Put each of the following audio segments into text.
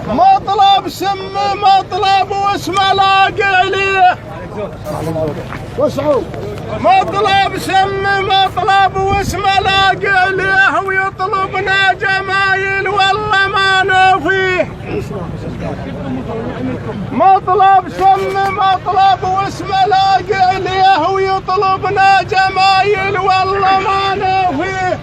مطلب سم مطلب واسم لاقي ليه مطلب سم مطلب واسم لاقي ليه ويطلبنا جمايل والله ما نوفيه. مطلب سم مطلب واسم لاقي ليه ويطلبنا جمايل والله ما نوفيه.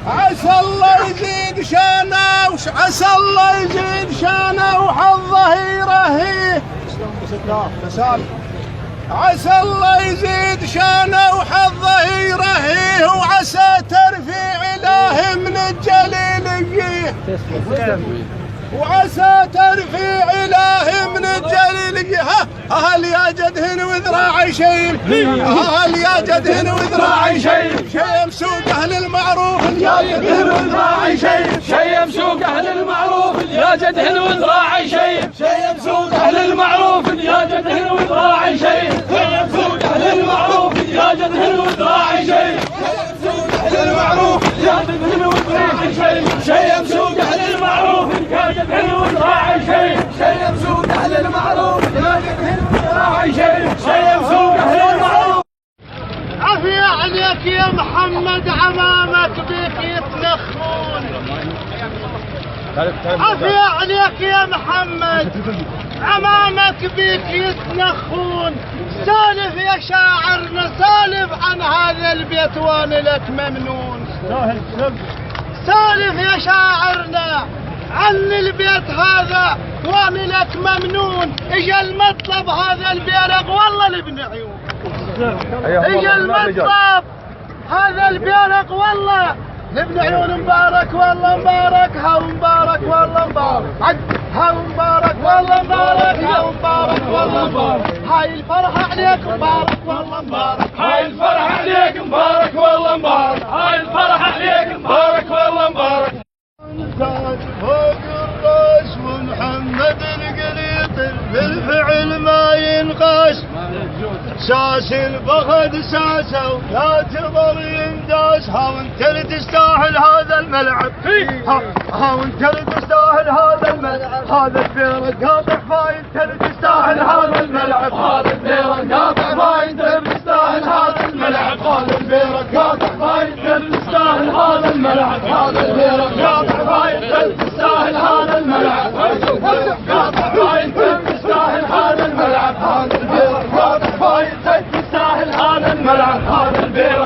عسى الله يزيد شانه عسى الله يزيد شانه وحظه يرهيه. عسى الله يزيد شانه وحظه يرهيه وعسى ترفيع إله من الجليليه. وعسى ترفيع إله من الجليليه. هل يا جدهن وذراعي شيم هل يا جدهن وذراعي شيم سوق أهل المعروف يا جدهن وذراعي شيم سوق أهل المعروف يا جدهن وذراعي شيم سوق أهل المعروف يا جدهن وذراعي شيم سوق أهل المعروف يا جدهن وذراعي سوق أهل المعروف يا جدهن وذراعي شيم سوق أهل المعروف يا جدهن وذراعي شيم سوق أهل المعروف يا جدهن وذراعي شيم سوق أهل المعروف. عفية عليك يا محمد عمامك بيك يتنخون. عفية عليك يا محمد عمامك بيك يتنخون. سالف يا شاعرنا سالف عن هذا البيت وانا لك ممنون. سالف يا شاعرنا عن البيت هذا وانا لك ممنون. اجا المطلب هذا البيرق والله لابن عيون. اجا المطلب هذا البيرق والله لابن عيون. مبارك والله مبارك ها مبارك والله مبارك ها مبارك والله مبارك ها مبارك والله مبارك. هاي الفرحة عليك مبارك والله مبارك. هاي الفرحة عليك مبارك والله مبارك. هاي الفرحة عليك مبارك والله مبارك. تاج فوق الراس ومحمد القريط بالفعل ما ينقاس. ساس الفخذ ساسه ولا تظل ينداس. ها وانت اللي تستاهل هذا الملعب. ها وانت اللي تستاهل هذا الملعب. هذا البيرق قاطع فاي انت اللي تستاهل هذا الملعب. هذا البيرق قاطع فاي انت اللي تستاهل هذا الملعب. هذا البيرق قاطع فاي انت اللي تستاهل هذا الملعب. هذا البيرق قاطع